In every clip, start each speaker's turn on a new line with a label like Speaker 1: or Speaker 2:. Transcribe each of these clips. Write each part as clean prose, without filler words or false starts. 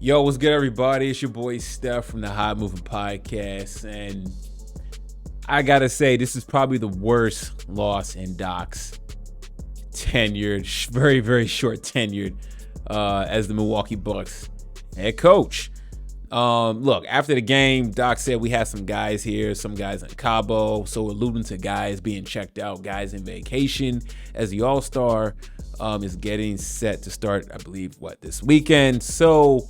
Speaker 1: Yo, what's good, everybody? It's your boy Steph from the Hot Moving Podcast, and I gotta say, this is probably the worst loss in Doc's tenured, very, very short tenured as the Milwaukee Bucks head coach. Look, after the game, Doc said we had some guys here, some guys in Cabo, so alluding to guys being checked out, guys in vacation, as the All-Star is getting set to start, I believe, this weekend. So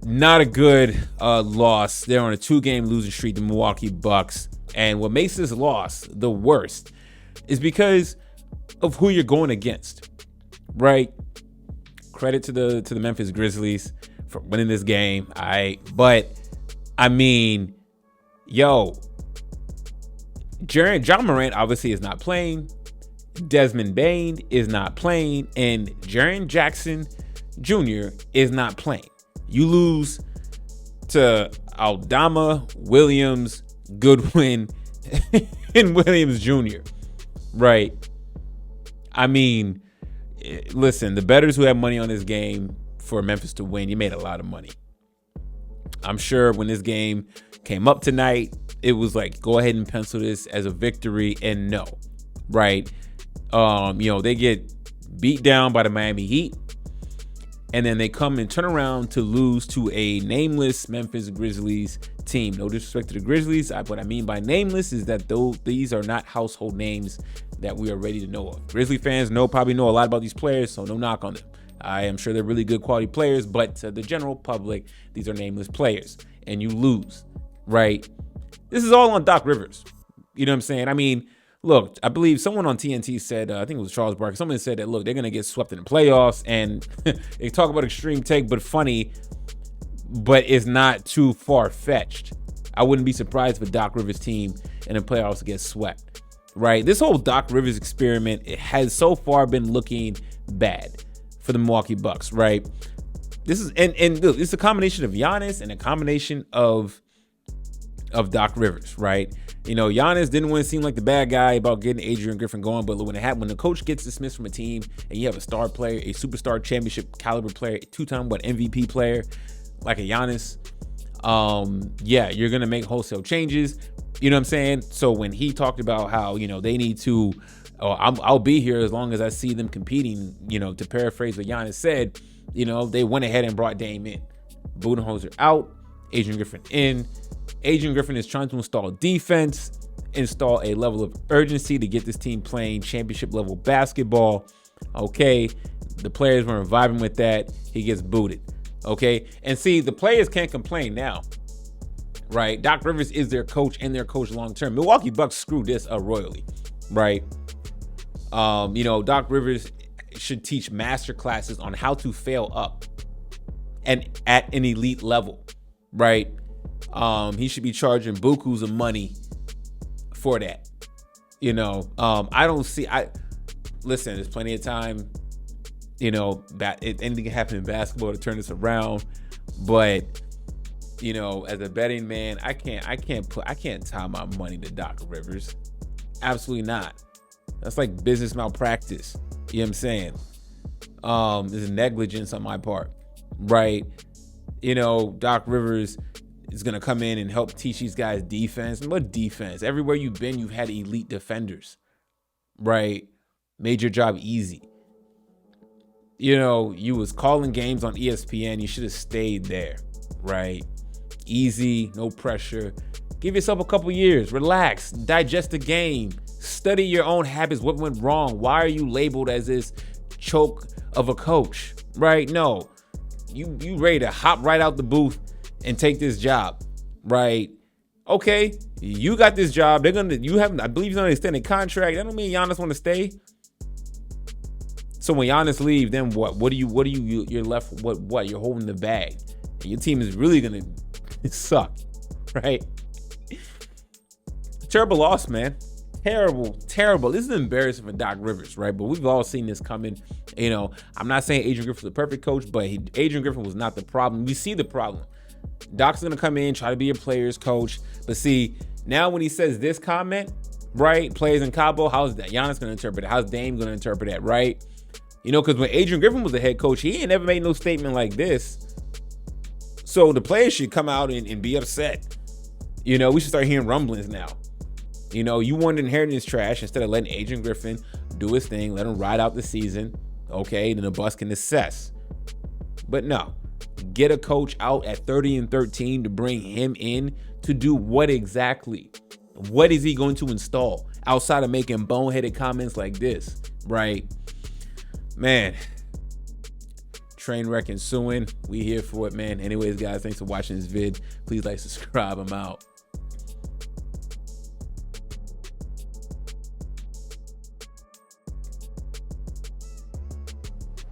Speaker 1: not a good loss. They're on a 2-game losing streak, the Milwaukee Bucks. And what makes this loss the worst is because of who you're going against, right? Credit to the Memphis Grizzlies for winning this game. But I mean, John Morant obviously is not playing. Desmond Bane is not playing, and Jaren Jackson Jr. is not playing. You lose to Aldama, Williams, Goodwin, and Williams Jr., right? I mean, listen, the bettors who have money on this game for Memphis to win, you made a lot of money. I'm sure when this game came up tonight, it was like, go ahead and pencil this as a victory, and no, right? They get beat down by the Miami Heat, and then they come and turn around to lose to a nameless Memphis Grizzlies team. No disrespect to the Grizzlies. What I mean by nameless is that these are not household names that we are ready to know of. Grizzly fans probably know a lot about these players, so no knock on them. I am sure they're really good quality players, but to the general public, these are nameless players, and you lose, right? This is all on Doc Rivers. You know what I'm saying? I mean, look, I believe someone on TNT said, I think it was Charles Barkley, someone said that, look, they're going to get swept in the playoffs, and they talk about extreme take, but funny, but it's not too far-fetched. I wouldn't be surprised if a Doc Rivers team in the playoffs gets swept, right? This whole Doc Rivers experiment, it has so far been looking bad for the Milwaukee Bucks, right? This is, and look, it's a combination of Giannis and a combination of Doc Rivers, right? You know, Giannis didn't want to seem like the bad guy about getting Adrian Griffin going, but when the coach gets dismissed from a team and you have a star player, a superstar championship caliber player, a 2-time MVP player like a Giannis, you're gonna make wholesale changes. You know what I'm saying? So when he talked about how, they need to, I'll be here as long as I see them competing, to paraphrase what Giannis said, they went ahead and brought Dame in. Budenholzer out, Adrian Griffin in. Adrian Griffin is trying to install defense, install a level of urgency to get this team playing championship level basketball. Okay, the players weren't vibing with that. He gets booted. Okay, and see, the players can't complain now, right? Doc Rivers is their coach and their coach long term. Milwaukee Bucks screwed this up royally, right? Doc Rivers should teach master classes on how to fail up and at an elite level, right? He should be charging bukus of money for that. Listen, there's plenty of time, anything can happen in basketball to turn this around. But, as a betting man, I can't tie my money to Doc Rivers. Absolutely not. That's like business malpractice. You know what I'm saying? There's negligence on my part, right? Doc Rivers is going to come in and help teach these guys defense. And what defense? Everywhere you've been, you've had elite defenders, right? Made your job easy. You was calling games on ESPN. You should have stayed there, right? Easy, no pressure. Give yourself a couple years. Relax. Digest the game. Study your own habits. What went wrong? Why are you labeled as this choke of a coach, right? No. You ready to hop right out the booth and take this job, right? Okay, you got this job. I believe he's on an extended contract. That don't mean Giannis want to stay. So when Giannis leaves, then what? You're left with what? You're holding the bag. And your team is really gonna suck, right? Terrible loss, man. Terrible. This is embarrassing for Doc Rivers, right? But we've all seen this coming. I'm not saying Adrian Griffin's a perfect coach, but Adrian Griffin was not the problem. We see the problem. Doc's going to come in, try to be a player's coach. But see, now when he says this comment, right, players in Cabo, how's that? Giannis going to interpret it? How's Dame going to interpret that, right? Because when Adrian Griffin was the head coach, he ain't never made no statement like this. So the players should come out and be upset. We should start hearing rumblings now. You wanted to inherit this trash instead of letting Adrian Griffin do his thing, let him ride out the season. Okay, then the Bucks can assess. But no, get a coach out at 30-13 to bring him in to do what exactly? What is he going to install outside of making boneheaded comments like this, right? Man, train wreck ensuing. We here for it, man. Anyways, guys, thanks for watching this vid. Please like, subscribe. I'm out.